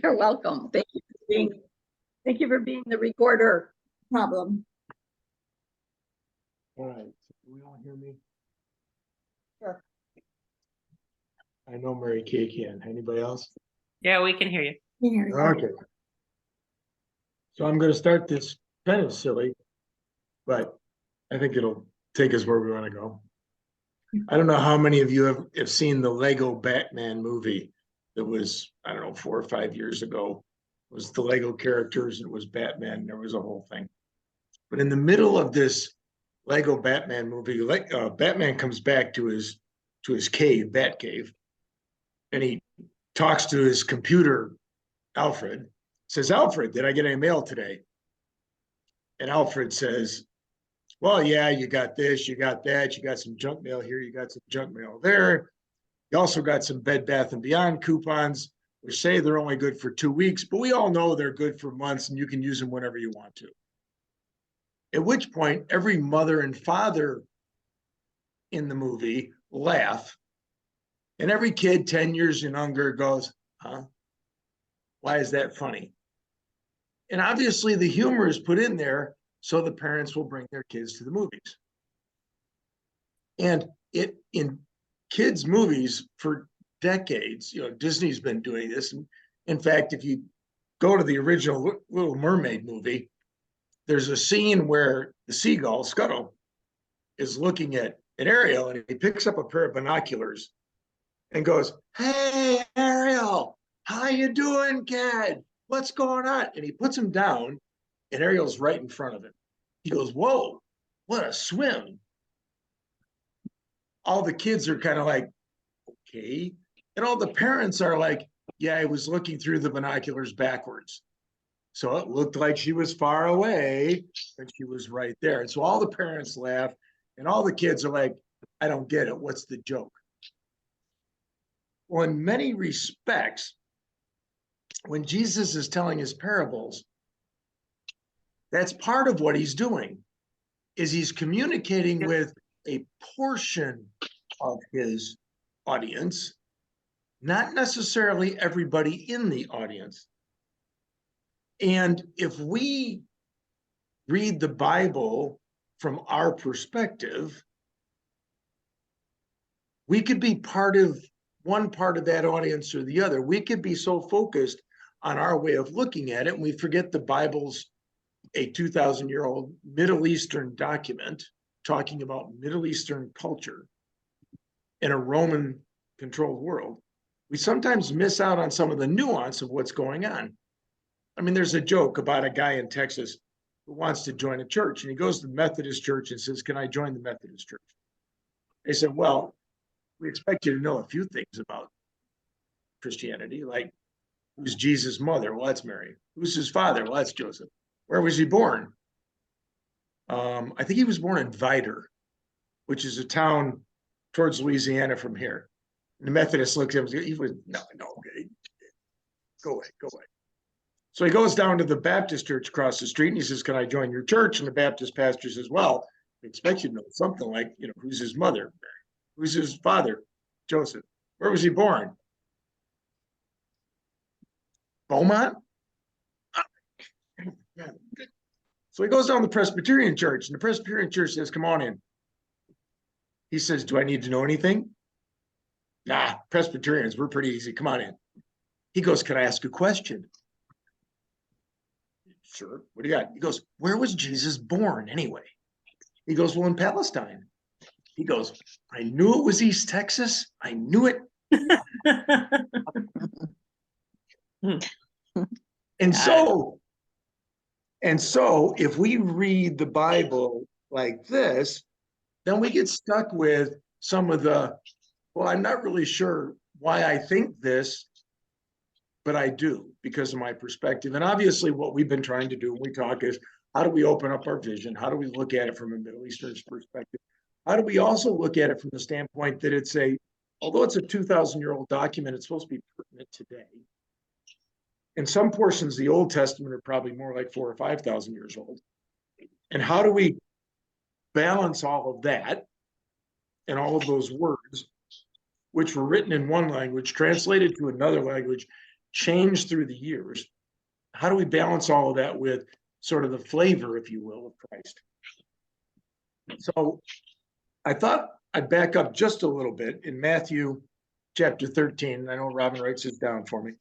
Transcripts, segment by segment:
You're welcome. Thank you for being the recorder. Problem. All right, so can we all hear me? Sure. I know Mary Kay can. Anybody else? Yeah, we can hear you. Okay. So I'm gonna start this kind of silly, but I think it'll take us where we want to go. I don't know how many of you have seen the Lego Batman movie that was, I don't know, 4 or 5 years ago. It was the Lego characters and it was Batman. And there was a whole thing. But in the middle of this Lego Batman movie, Batman comes back to his cave, Bat Cave, and he talks to his computer, Alfred, says, Alfred, did I get any mail today? And Alfred says, well, yeah, you got this, you got that, you got some junk mail here, you got some junk mail there. You also got some Bed Bath & Beyond coupons, which say they're only good for 2 weeks, but we all know they're good for months and you can use them whenever you want to. At which point, every mother and father in the movie laugh, and every kid 10 years and younger goes, huh? Why is that funny? And obviously the humor is put in there so the parents will bring their kids to the movies. And in kids' movies for decades, Disney's been doing this. And in fact, if you go to the original Little Mermaid movie, there's a scene where the seagull, Scuttle, is looking at Ariel and he picks up a pair of binoculars and goes, hey, Ariel, how you doing, kid? What's going on? And he puts him down and Ariel's right in front of him. He goes, whoa, what a swim. All the kids are kind of like, okay. And all the parents are like, yeah, I was looking through the binoculars backwards. So it looked like she was far away, and she was right there. And so all the parents laugh, and all the kids are like, I don't get it. What's the joke? Well, in many respects, when Jesus is telling his parables, that's part of what he's doing, is he's communicating with a portion of his audience, not necessarily everybody in the audience. And if we read the Bible from our perspective, we could be part of one part of that audience or the other. We could be so focused on our way of looking at it, and we forget the Bible's a 2,000-year-old Middle Eastern document talking about Middle Eastern culture in a Roman-controlled world. We sometimes miss out on some of the nuance of what's going on. I mean, there's a joke about a guy in Texas who wants to join a church, and he goes to the Methodist church and says, can I join the Methodist church? They said, well, we expect you to know a few things about Christianity, like who's Jesus' mother? Well, that's Mary. Who's his father? Well, that's Joseph. Where was he born? I think he was born in Vidor, which is a town towards Louisiana from here. And the Methodist looked at him, he was, no, go away. So he goes down to the Baptist church across the street and he says, can I join your church? And the Baptist pastor says, well, we expect you to know something like, who's his mother? Mary. Who's his father? Joseph. Where was he born? Beaumont? So he goes down to the Presbyterian church and the Presbyterian church says, come on in. He says, do I need to know anything? Nah, Presbyterians, we're pretty easy. Come on in. He goes, can I ask a question? Sure. What do you got? He goes, where was Jesus born anyway? He goes, well, in Palestine. He goes, I knew it was East Texas. I knew it. And so if we read the Bible like this, then we get stuck with some of the, well, I'm not really sure why I think this, but I do because of my perspective. And obviously what we've been trying to do when we talk is, how do we open up our vision? How do we look at it from a Middle Eastern perspective? How do we also look at it from the standpoint that although it's a 2,000-year-old document, it's supposed to be pertinent today. In some portions, the Old Testament are probably more like 4,000 or 5,000 years old. And how do we balance all of that and all of those words, which were written in one language, translated to another language, changed through the years. How do we balance all of that with sort of the flavor, if you will, of Christ? So I thought I'd back up just a little bit in Matthew chapter 13. I know Robin writes this down for me.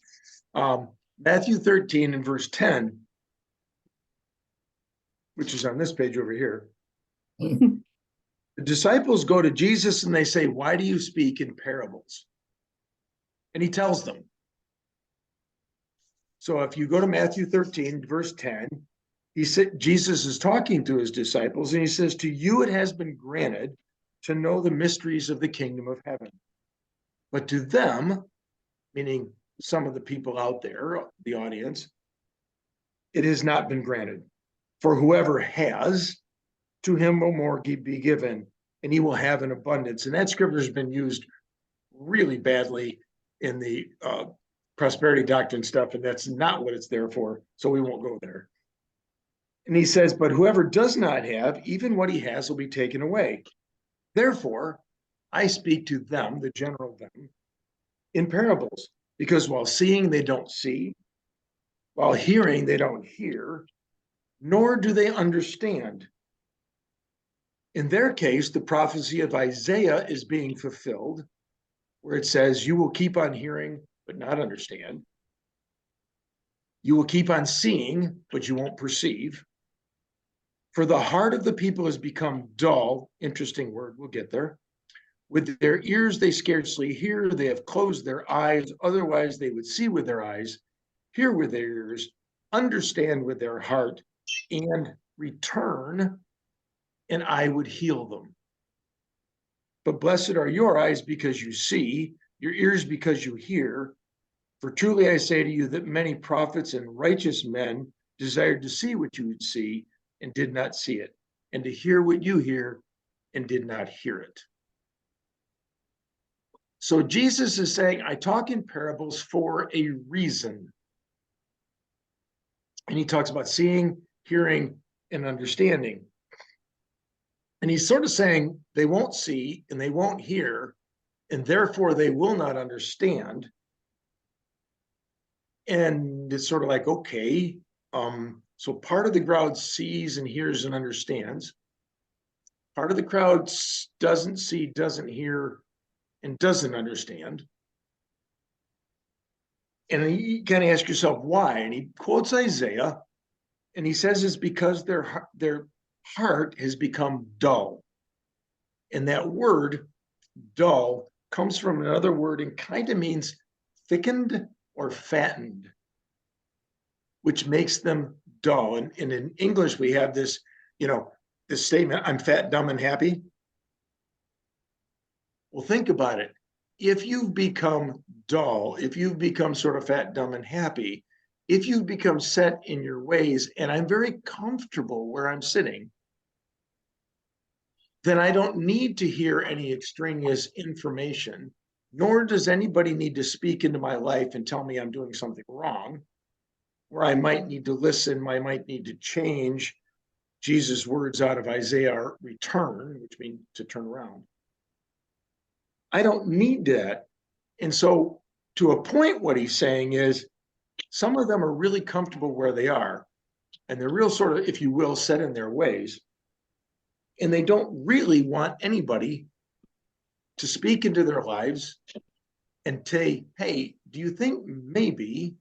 Matthew 13 and verse 10, which is on this page over here. The disciples go to Jesus and they say, "Why do you speak in parables?" And he tells them. So if you go to Matthew 13, verse 10, he said, Jesus is talking to his disciples and he says, "To you it has been granted to know the mysteries of the kingdom of heaven. But to them," meaning some of the people out there, the audience, "it has not been granted. For whoever has, to him will more be given, and he will have an abundance." And that scripture has been used really badly in the prosperity doctrine stuff, and that's not what it's there for. So we won't go there. And he says, "But whoever does not have, even what he has will be taken away. Therefore, I speak to them," the general them, "in parables, because while seeing they don't see, while hearing they don't hear, nor do they understand." In their case, the prophecy of Isaiah is being fulfilled, where it says, "You will keep on hearing, but not understand. You will keep on seeing, but you won't perceive. For the heart of the people has become dull." Interesting word, we'll get there. "With their ears they scarcely hear, they have closed their eyes, otherwise they would see with their eyes, hear with their ears, understand with their heart, and return, and I would heal them. But blessed are your eyes because you see, your ears because you hear. For truly I say to you that many prophets and righteous men desired to see what you would see and did not see it, and to hear what you hear and did not hear it." So Jesus is saying, I talk in parables for a reason. And he talks about seeing, hearing, and understanding. And he's sort of saying they won't see and they won't hear, and therefore they will not understand. And it's sort of like, okay, so part of the crowd sees and hears and understands. Part of the crowd doesn't see, doesn't hear, and doesn't understand. And you kind of ask yourself why. And he quotes Isaiah, and he says it's because their heart has become dull. And that word, dull, comes from another word and kind of means thickened or fattened, which makes them dull. And in English, we have this, this statement, "I'm fat, dumb, and happy." Well, think about it. If you've become dull, if you've become sort of fat, dumb, and happy, if you've become set in your ways, and I'm very comfortable where I'm sitting, then I don't need to hear any extraneous information, nor does anybody need to speak into my life and tell me I'm doing something wrong, where I might need to listen, I might need to change. Jesus' words out of Isaiah are return, which means to turn around. I don't need that. And so to a point, what he's saying is some of them are really comfortable where they are, and they're real sort of, if you will, set in their ways. And they don't really want anybody to speak into their lives and say, "Hey, do you think maybe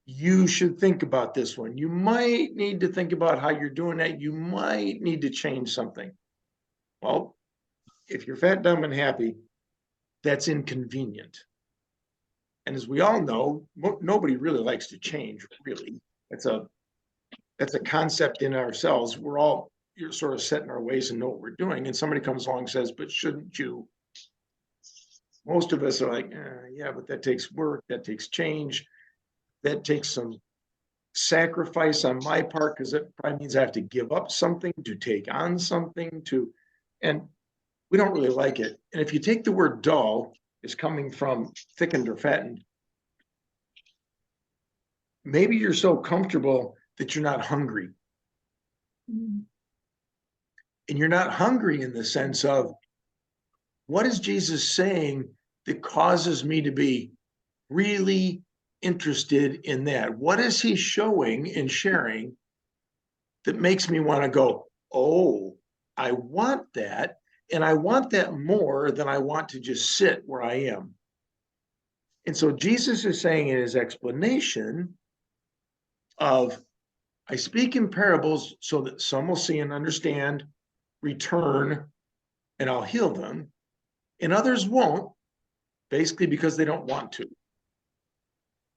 you should think about this one? You might need to think about how you're doing that. You might need to change something." Well, if you're fat, dumb, and happy, that's inconvenient. And as we all know, nobody really likes to change, really. That's a concept in ourselves. You're sort of set in our ways and know what we're doing. And somebody comes along and says, "But shouldn't you?" Most of us are like, yeah, but that takes work, that takes change, that takes some sacrifice on my part, because it probably means I have to give up something to take on something and we don't really like it. And if you take the word dull, it's coming from thickened or fattened. Maybe you're so comfortable that you're not hungry. And you're not hungry in the sense of, what is Jesus saying that causes me to be really interested in that? What is he showing and sharing that makes me want to go, oh, I want that, and I want that more than I want to just sit where I am. And so Jesus is saying in his explanation of, I speak in parables so that some will see and understand, return, and I'll heal them, and others won't, basically because they don't want to.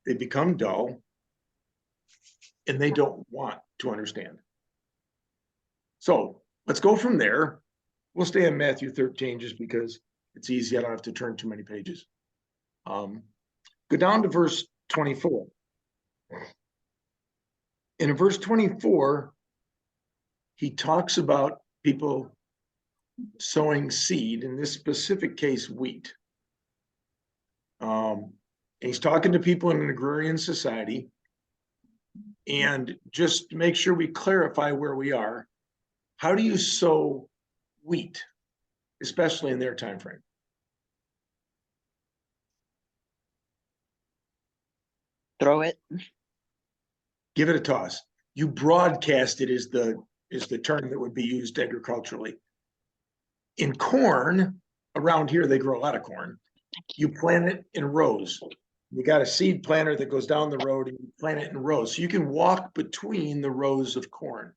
They become dull and they don't want to understand. So let's go from there. We'll stay in Matthew 13 just because it's easy. I don't have to turn too many pages. Go down to verse 24. And in verse 24, he talks about people sowing seed, in this specific case, wheat. And he's talking to people in an agrarian society. And just to make sure we clarify where we are, how do you sow wheat, especially in their time frame? Throw it. Give it a toss. You broadcast it is the term that would be used agriculturally. In corn, around here they grow a lot of corn. You plant it in rows. You got a seed planter that goes down the road and you plant it in rows. So you can walk between the rows of corn.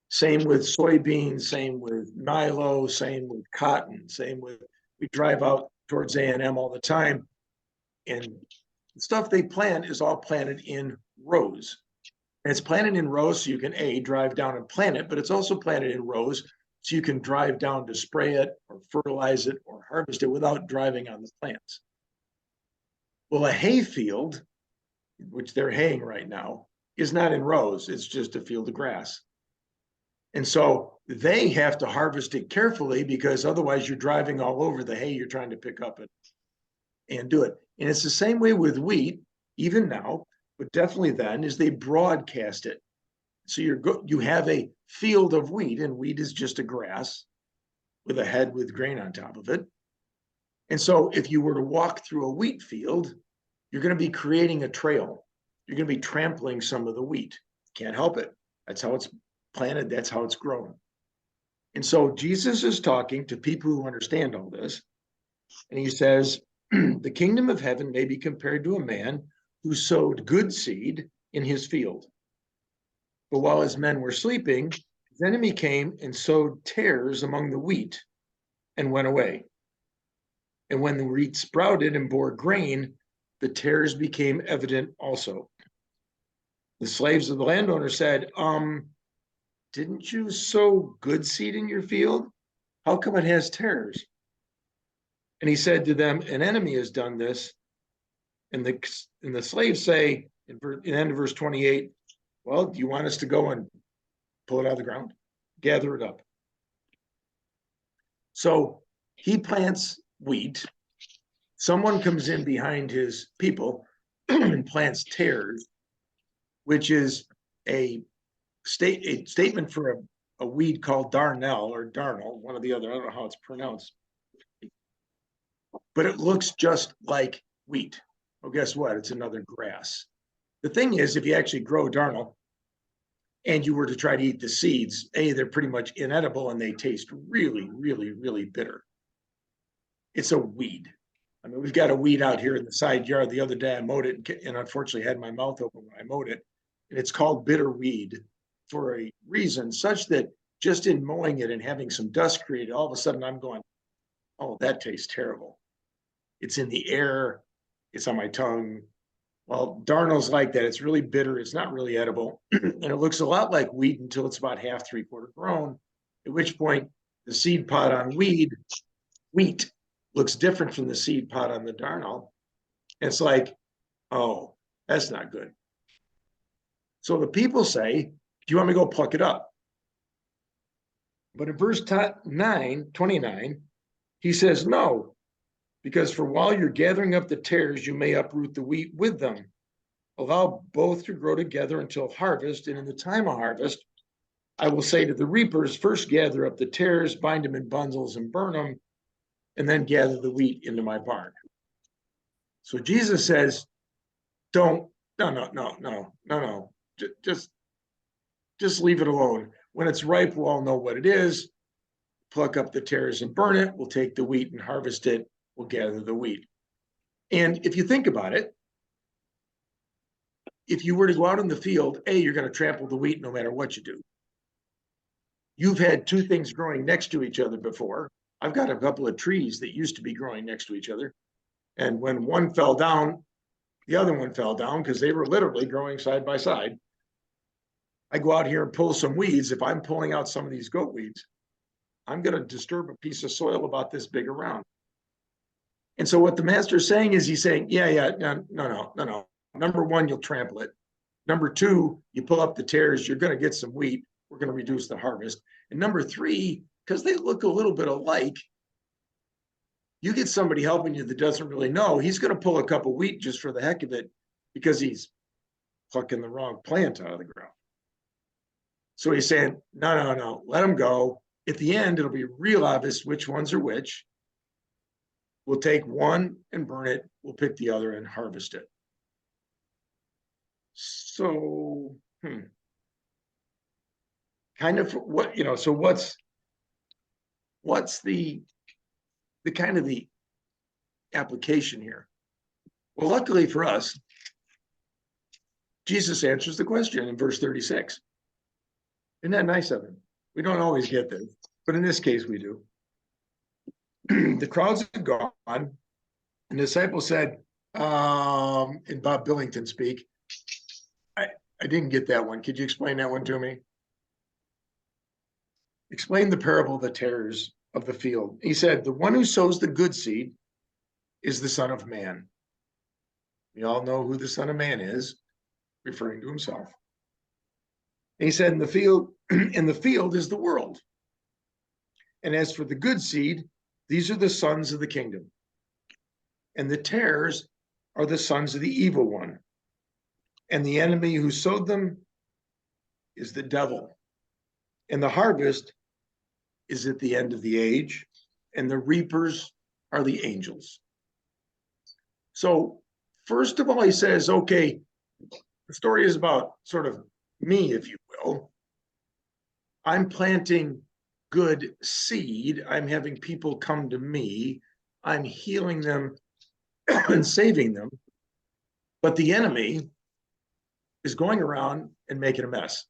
Same with soybeans, same with milo, same with cotton, same with, we drive out towards A&M all the time. And the stuff they plant is all planted in rows. And it's planted in rows so you can drive down and plant it, but it's also planted in rows so you can drive down to spray it or fertilize it or harvest it without driving on the plants. Well, a hay field, which they're haying right now, is not in rows. It's just a field of grass. And so they have to harvest it carefully because otherwise you're driving all over the hay you're trying to pick up and do it. And it's the same way with wheat, even now, but definitely then, is they broadcast it. So you have a field of wheat, and wheat is just a grass with a head with grain on top of it. And so if you were to walk through a wheat field, you're going to be creating a trail. You're going to be trampling some of the wheat. Can't help it. That's how it's planted. That's how it's grown. And so Jesus is talking to people who understand all this. And he says, the kingdom of heaven may be compared to a man who sowed good seed in his field. But while his men were sleeping, his enemy came and sowed tares among the wheat and went away. And when the wheat sprouted and bore grain, the tares became evident also. The slaves of the landowner said, didn't you sow good seed in your field? How come it has tares? And he said to them, an enemy has done this. And the slaves say, in the end of verse 28, well, do you want us to go and pull it out of the ground? Gather it up. So he plants wheat. Someone comes in behind his people and plants tares, which is a statement for a weed called darnel or darnel, one or the other. I don't know how it's pronounced. But it looks just like wheat. Well, guess what? It's another grass. The thing is, if you actually grow darnel and you were to try to eat the seeds, they're pretty much inedible and they taste really, really, really bitter. It's a weed. I mean, we've got a weed out here in the side yard. The other day I mowed it and unfortunately had my mouth open when I mowed it. And it's called bitter weed for a reason such that just in mowing it and having some dust created, all of a sudden I'm going, oh, that tastes terrible. It's in the air. It's on my tongue. Well, darnel's like that. It's really bitter. It's not really edible. And it looks a lot like wheat until it's about half, 3/4 grown, at which point the seed pod on wheat looks different from the seed pod on the darnel. It's like, oh, that's not good. So the people say, do you want me to go pluck it up? But in verse 29, he says, no, because for while you're gathering up the tares, you may uproot the wheat with them. Allow both to grow together until harvest. And in the time of harvest, I will say to the reapers, first gather up the tares, bind them in bundles and burn them, and then gather the wheat into my barn. So Jesus says, don't, just leave it alone. When it's ripe, we'll all know what it is. Pluck up the tares and burn it. We'll take the wheat and harvest it. We'll gather the wheat. And if you think about it, if you were to go out in the field, you're going to trample the wheat no matter what you do. You've had two things growing next to each other before. I've got a couple of trees that used to be growing next to each other. And when one fell down, the other one fell down because they were literally growing side by side. I go out here and pull some weeds. If I'm pulling out some of these goat weeds, I'm going to disturb a piece of soil about this big around. And so what the master's saying is he's saying, no. Number one, you'll trample it. Number two, you pull up the tares, you're going to get some wheat. We're going to reduce the harvest. And number three, because they look a little bit alike, you get somebody helping you that doesn't really know, he's going to pull a cup of wheat just for the heck of it because he's plucking the wrong plant out of the ground. So he's saying, no, let them go. At the end, it'll be real obvious which ones are which. We'll take one and burn it. We'll pick the other and harvest it. So, kind of what, so what's the kind of the application here? Well, luckily for us, Jesus answers the question in verse 36. Isn't that nice of him? We don't always get this, but in this case we do. The crowds had gone, and the disciples said, in Bob Billington speak, I didn't get that one. Could you explain that one to me? Explain the parable of the tares of the field. He said, the one who sows the good seed is the Son of Man. We all know who the Son of Man is, referring to himself. And he said, in the field is the world. And as for the good seed, these are the sons of the kingdom. And the tares are the sons of the evil one. And the enemy who sowed them is the devil. And the harvest is at the end of the age, and the reapers are the angels. So first of all, he says, okay, the story is about sort of me, if you will. I'm planting good seed. I'm having people come to me. I'm healing them and saving them. But the enemy is going around and making a mess.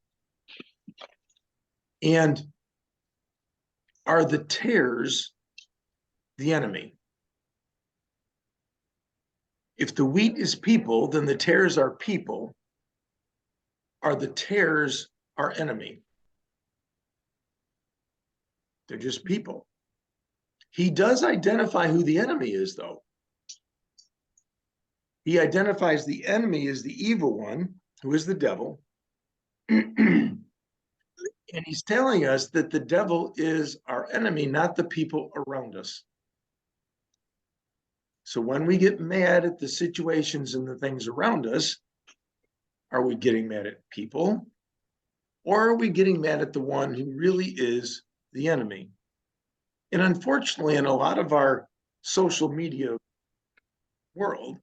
And are the tares the enemy? If the wheat is people, then the tares are people. Are the tares our enemy? They're just people. He does identify who the enemy is, though. He identifies the enemy as the evil one, who is the devil. And he's telling us that the devil is our enemy, not the people around us. So when we get mad at the situations and the things around us, are we getting mad at people? Or are we getting mad at the one who really is the enemy? And unfortunately, in a lot of our social media world,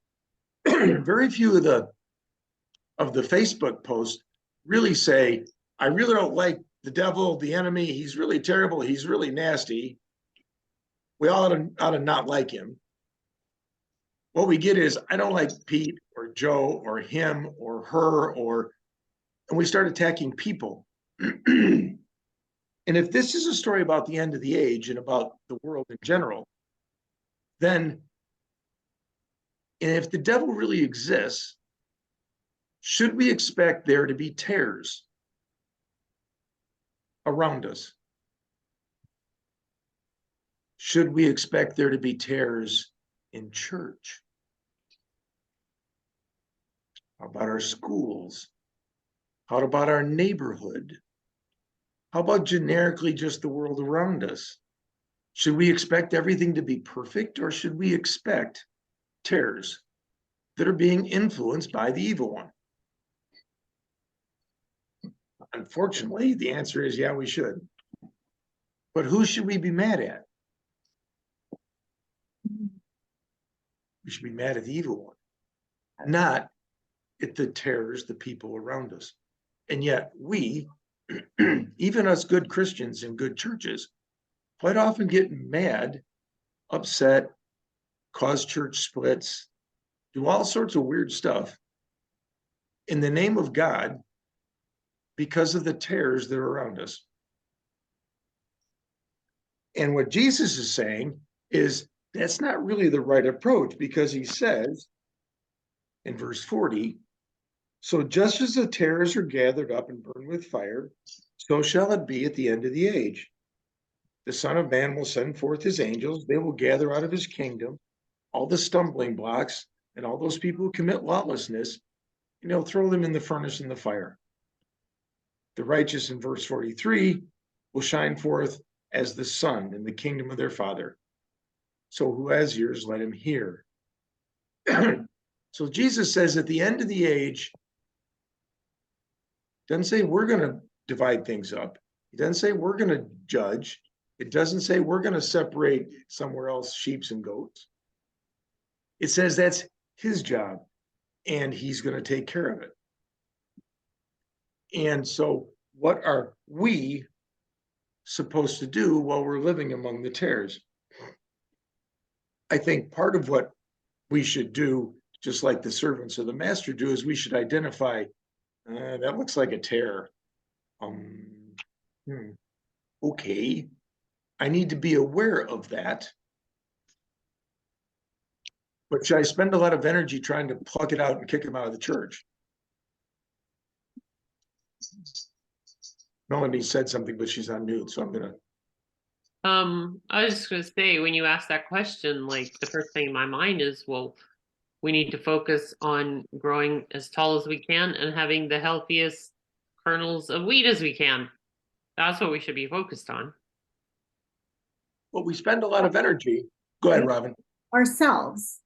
very few of the Facebook posts really say, I really don't like the devil, the enemy. He's really terrible. He's really nasty. We all ought to not like him. What we get is, I don't like Pete or Joe or him or her, and we start attacking people. And if this is a story about the end of the age and about the world in general, then, and if the devil really exists, should we expect there to be tares around us? Should we expect there to be tares in church? How about our schools? How about our neighborhood? How about generically just the world around us? Should we expect everything to be perfect, or should we expect tares that are being influenced by the evil one? Unfortunately, the answer is, yeah, we should. But who should we be mad at? We should be mad at the evil one, not at the terrors, the people around us. And yet we, even us good Christians in good churches, quite often get mad, upset, cause church splits, do all sorts of weird stuff in the name of God because of the terrors that are around us. And what Jesus is saying is that's not really the right approach, because he says in verse 40, so just as the terrors are gathered up and burned with fire, so shall it be at the end of the age. The Son of Man will send forth his angels. They will gather out of his kingdom all the stumbling blocks and all those people who commit lawlessness, and they'll throw them in the furnace in the fire. The righteous, in verse 43, will shine forth as the sun in the kingdom of their Father. So who has ears, let him hear. So Jesus says at the end of the age, doesn't say we're going to divide things up. He doesn't say we're going to judge. It doesn't say we're going to separate somewhere else sheep and goats. It says that's his job, and he's going to take care of it. And so what are we supposed to do while we're living among the tares? I think part of what we should do, just like the servants of the master do, is we should identify, that looks like a tare. Okay, I need to be aware of that. But should I spend a lot of energy trying to pluck it out and kick him out of the church? Melanie said something, but she's on mute, so I'm gonna. I was just gonna say, when you ask that question, like the first thing in my mind is, well, we need to focus on growing as tall as we can and having the healthiest kernels of wheat as we can. That's what we should be focused on. Well, we spend a lot of energy. Go ahead, Robin. Ourselves.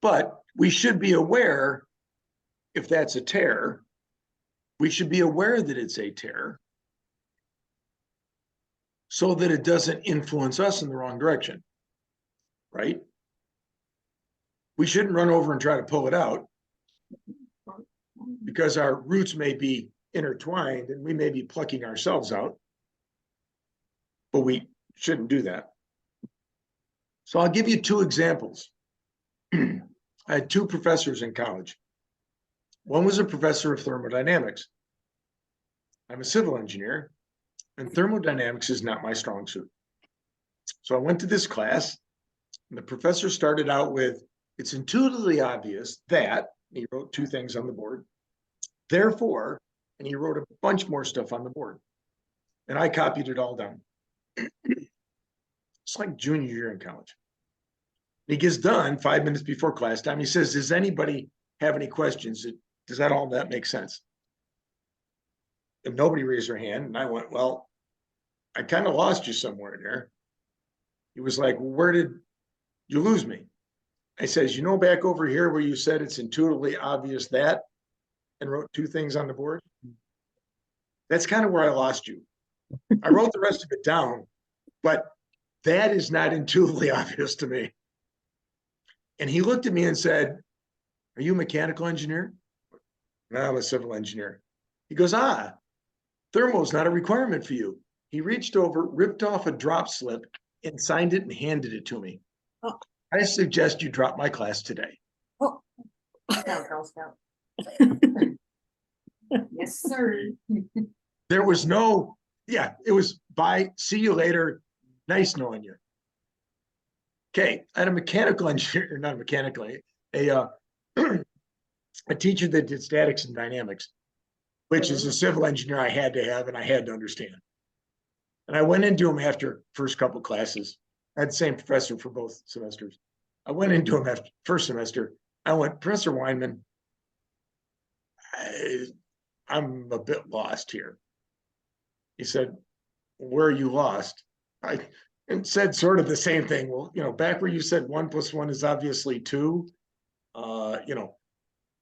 But we should be aware if that's a tare. We should be aware that it's a tare so that it doesn't influence us in the wrong direction, right? We shouldn't run over and try to pull it out because our roots may be intertwined and we may be plucking ourselves out, but we shouldn't do that. So I'll give you two examples. I had two professors in college. One was a professor of thermodynamics. I'm a civil engineer, and thermodynamics is not my strong suit. So I went to this class, and the professor started out with, it's intuitively obvious that, and he wrote two things on the board, therefore, and he wrote a bunch more stuff on the board. And I copied it all down. It's like junior year in college. He gets done 5 minutes before class time. He says, does anybody have any questions? Does that all that make sense? And nobody raised their hand. And I went, well, I kind of lost you somewhere there. He was like, well, where did you lose me? I says, you know, back over here where you said it's intuitively obvious that, and wrote two things on the board. That's kind of where I lost you. I wrote the rest of it down, but that is not intuitively obvious to me. And he looked at me and said, are you a mechanical engineer? No, I'm a civil engineer. He goes, thermal is not a requirement for you. He reached over, ripped off a drop slip, and signed it and handed it to me. Oh. I suggest you drop my class today. Oh. Girl Scout. Yes, sir. There was no, it was bye, see you later, nice knowing you. Okay, I had a mechanical engineer, not a mechanical, a teacher that did statics and dynamics, which is a civil engineer I had to have and I had to understand. And I went into him after first couple classes. I had the same professor for both semesters. I went into him after first semester. I went, Professor Weinman, I'm a bit lost here. He said, where are you lost? I said sort of the same thing. Well, back where you said 1 + 1 is obviously 2, a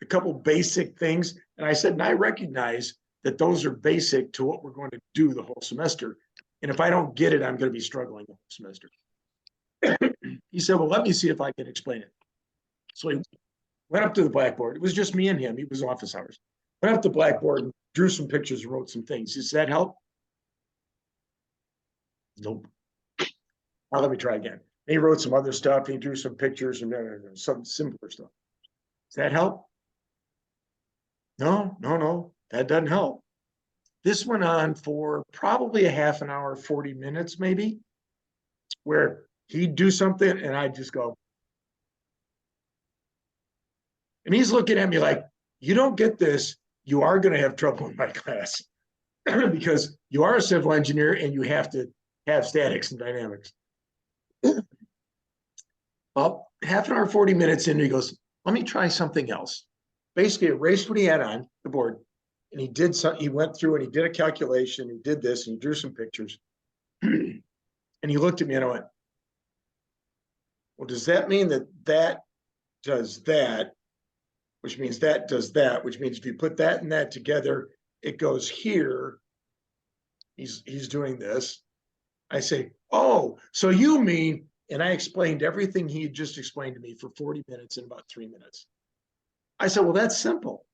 couple basic things. And I said, and I recognize that those are basic to what we're going to do the whole semester. And if I don't get it, I'm going to be struggling the whole semester. He said, well, let me see if I can explain it. So he went up to the blackboard. It was just me and him. He was office hours. Went up to the blackboard and drew some pictures and wrote some things. Does that help? Nope. Now let me try again. He wrote some other stuff. He drew some pictures and some simpler stuff. Does that help? No, that doesn't help. This went on for probably a half an hour, 40 minutes maybe, where he'd do something and I'd just go. And he's looking at me like, you don't get this, you are going to have trouble in my class because you are a civil engineer and you have to have statics and dynamics. Well, half an hour, 40 minutes in, he goes, let me try something else. Basically erased what he had on the board. And he went through and he did a calculation, he did this and he drew some pictures. And he looked at me and I went, well, does that mean that that does that, which means that does that, which means if you put that and that together, it goes here. He's doing this. I say, oh, so you mean, and I explained everything he had just explained to me for 40 minutes in about 3 minutes. I said, well, that's simple.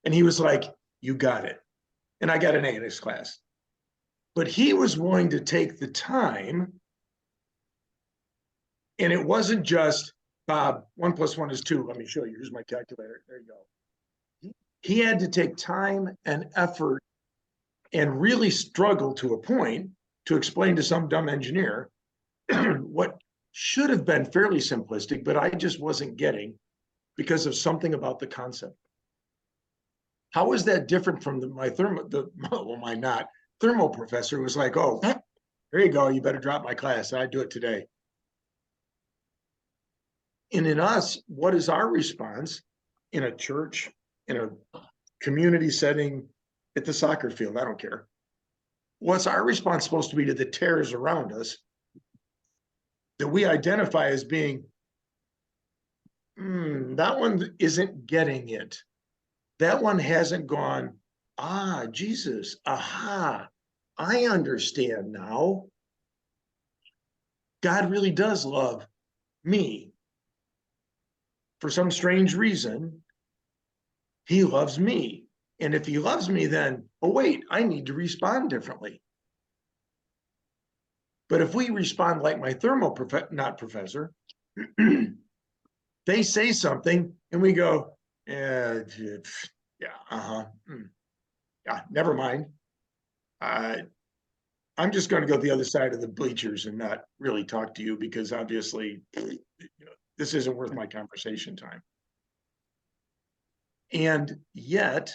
And he was like, you got it. And I got an A in his class. But he was willing to take the time. And it wasn't just, Bob, 1 + 1 is 2. Let me show you. Here's my calculator. There you go. He had to take time and effort and really struggle to a point to explain to some dumb engineer what should have been fairly simplistic, but I just wasn't getting because of something about the concept. How is that different from my thermal professor who was like, oh, there you go, you better drop my class. I do it today. And in us, what is our response in a church, in a community setting, at the soccer field? I don't care. What's our response supposed to be to the tares around us that we identify as being, that one isn't getting it. That one hasn't gone, Jesus, aha, I understand now. God really does love me. For some strange reason, he loves me. And if he loves me, then, oh, wait, I need to respond differently. But if we respond like my professor, they say something and we go, yeah, never mind. I'm just going to go to the other side of the bleachers and not really talk to you because obviously, this isn't worth my conversation time. And yet,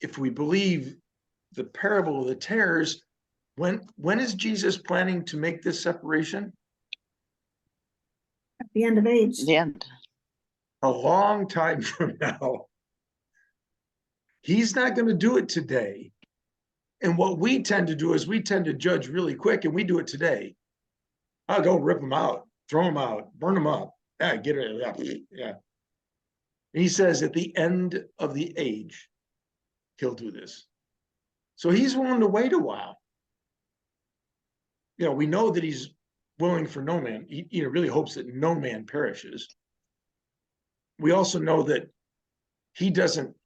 if we believe the parable of the tares, when is Jesus planning to make this separation? At the end of age. The end. A long time from now. He's not going to do it today. And what we tend to do is we tend to judge really quick, and we do it today. I'll go rip them out, throw them out, burn them up. Yeah, get rid of that. Yeah. And he says at the end of the age, he'll do this. So he's willing to wait a while. We know that he's willing for no man. He really hopes that no man perishes. We also know that he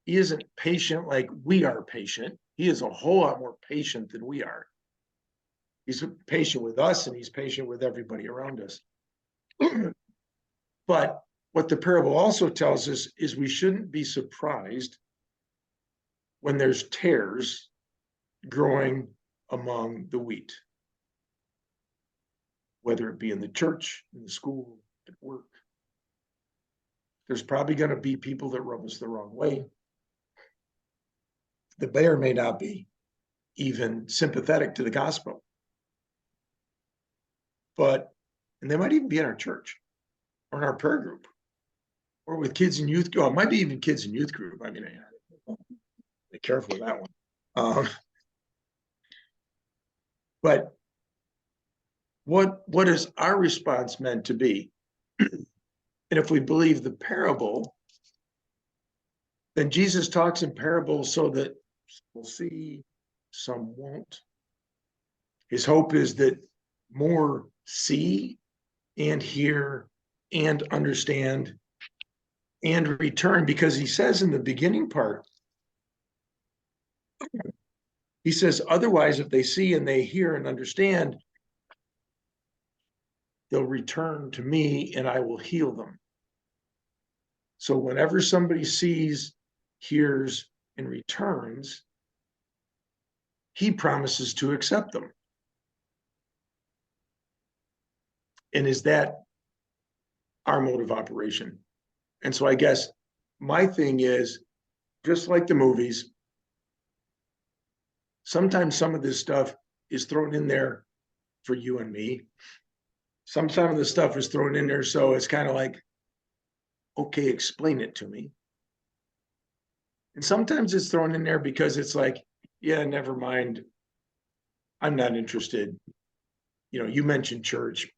isn't patient like we are patient. He is a whole lot more patient than we are. He's patient with us and he's patient with everybody around us. But what the parable also tells us is we shouldn't be surprised when there's tares growing among the wheat, whether it be in the church, in the school, at work. There's probably going to be people that rub us the wrong way. The bear may not be even sympathetic to the gospel. And they might even be in our church or in our prayer group or with kids and youth. It might be even kids and youth group. I mean, be careful with that one. But what is our response meant to be? And if we believe the parable, then Jesus talks in parables so that we'll see, some won't. His hope is that more see and hear and understand and return, because he says in the beginning part, he says, otherwise, if they see and they hear and understand, they'll return to me and I will heal them. So whenever somebody sees, hears, and returns, he promises to accept them. And is that our mode of operation? And so I guess my thing is, just like the movies, sometimes some of this stuff is thrown in there for you and me. Some of the stuff is thrown in there, so it's kind of like, okay, explain it to me. And sometimes it's thrown in there because it's like, yeah, never mind. I'm not interested. You know, you mentioned church.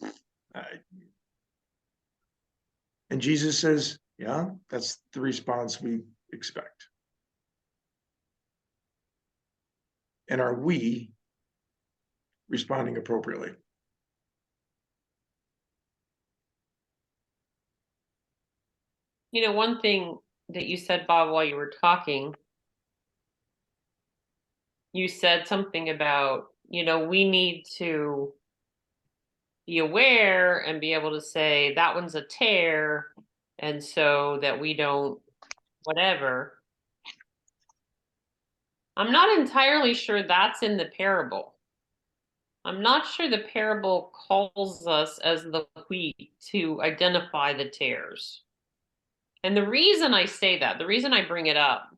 And Jesus says, yeah, that's the response we expect. And are we responding appropriately? You know, one thing that you said, Bob, while you were talking, you said something about, you know, we need to be aware and be able to say that one's a tear, and so that we don't whatever. I'm not entirely sure that's in the parable. I'm not sure the parable calls us as the wheat to identify the tares. And the reason I say that, the reason I bring it up,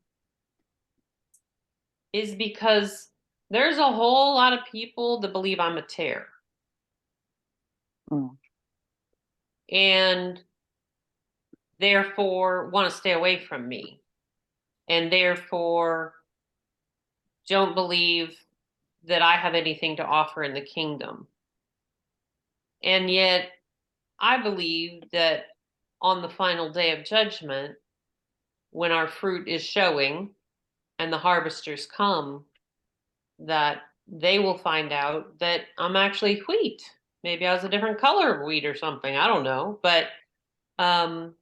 is because there's a whole lot of people that believe I'm a tare. Mm. And therefore want to stay away from me. And therefore don't believe that I have anything to offer in the kingdom. And yet I believe that on the final day of judgment, when our fruit is showing and the harvesters come, that they will find out that I'm actually wheat. Maybe I was a different color of wheat or something. I don't know. But, and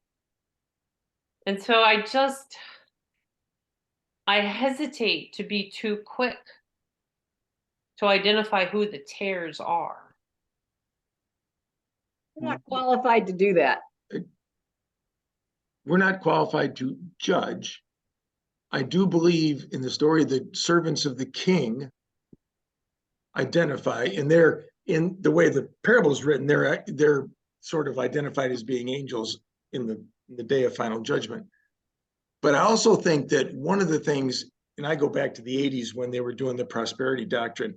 so I hesitate to be too quick to identify who the tares are. We're not qualified to do that. We're not qualified to judge. I do believe in the story the servants of the king identify, and they're, in the way the parable is written, they're sort of identified as being angels in the day of final judgment. But I also think that one of the things, and I go back to the 80s when they were doing the prosperity doctrine,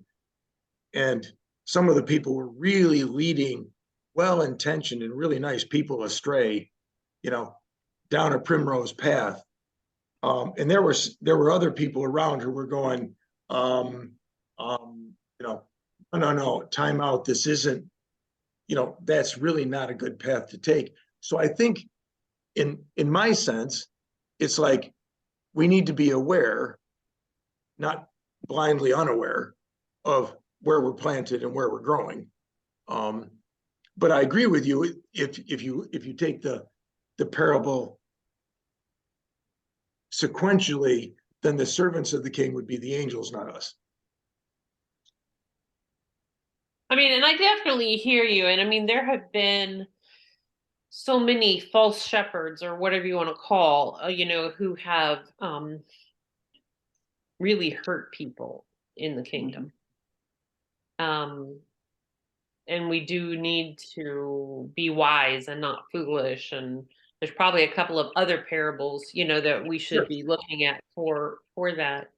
and some of the people were really leading well-intentioned and really nice people astray, you know, down a primrose path. And there were other people around who were going, you know, no, time out. This isn't, you know, that's really not a good path to take. So I think in my sense, it's like we need to be aware, not blindly unaware of where we're planted and where we're growing. But I agree with you. If you take the parable sequentially, then the servants of the king would be the angels, not us. I mean, and I definitely hear you. And I mean, there have been so many false shepherds, or whatever you want to call, you know, who have really hurt people in the kingdom. And we do need to be wise and not foolish. And there's probably a couple of other parables, you know, that we should be looking at for that.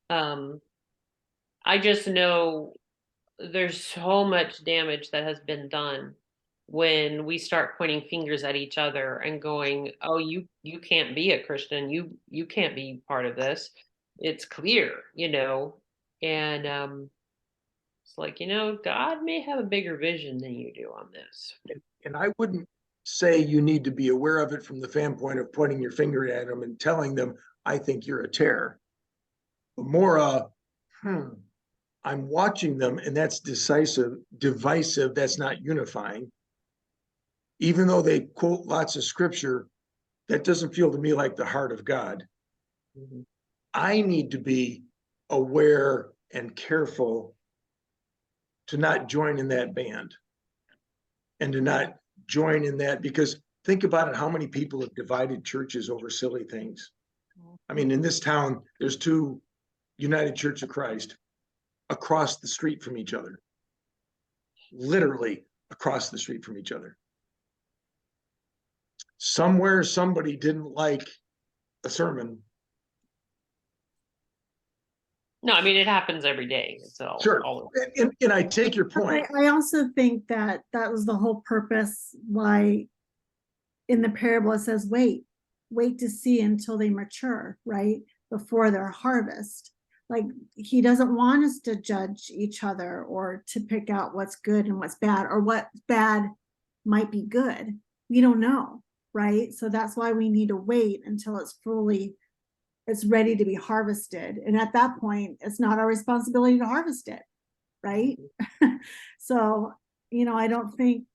I just know there's so much damage that has been done when we start pointing fingers at each other and going, oh, you can't be a Christian, you can't be part of this. It's clear, you know. And it's like, you know, God may have a bigger vision than you do on this. And I wouldn't say you need to be aware of it from the standpoint of pointing your finger at them and telling them, I think you're a terror. But more I'm watching them and that's divisive, that's not unifying. Even though they quote lots of scripture, that doesn't feel to me like the heart of God. Mhm. I need to be aware and careful to not join in that band and to not join in that, because think about it, how many people have divided churches over silly things. I mean, in this town, there's two United Church of Christ across the street from each other, literally across the street from each other. Somewhere somebody didn't like a sermon. No, I mean, it happens every day. So Sure. And I take your point. I also think that that was the whole purpose why in the parable it says, wait to see until they mature, right? Before their harvest. Like he doesn't want us to judge each other or to pick out what's good and what's bad, or what bad might be good. We don't know, right? So that's why we need to wait until it's ready to be harvested. And at that point, it's not our responsibility to harvest it, right? So, I don't think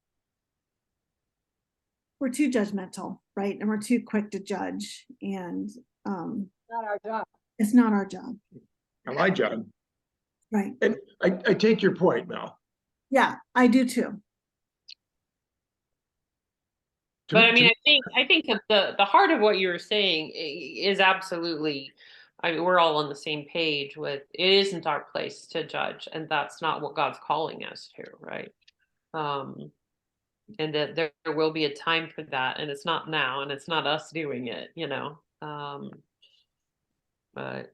we're too judgmental, right? And we're too quick to judge. And Not our job. it's not our job, My job. right? And I take your point, Mel. Yeah, I do too. But I mean, I think that the heart of what you were saying is absolutely, I mean, we're all on the same page with it isn't our place to judge, and that's not what God's calling us to, right? And that there will be a time for that, and it's not now, and it's not us doing it, but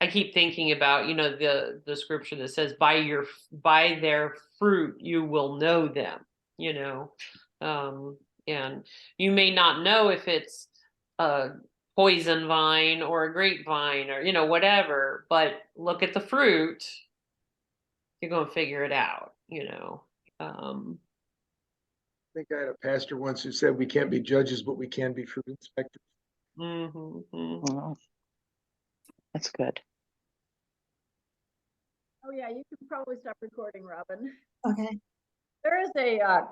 I keep thinking about, the scripture that says, by their fruit you will know them, and you may not know if it's a poison vine or a grapevine or, whatever, but look at the fruit, you're going to figure it out, I think I had a pastor once who said we can't be judges, but we can be fruit inspectors. Oh, that's good. Oh, yeah, you can probably stop recording, Robin. Okay. There is a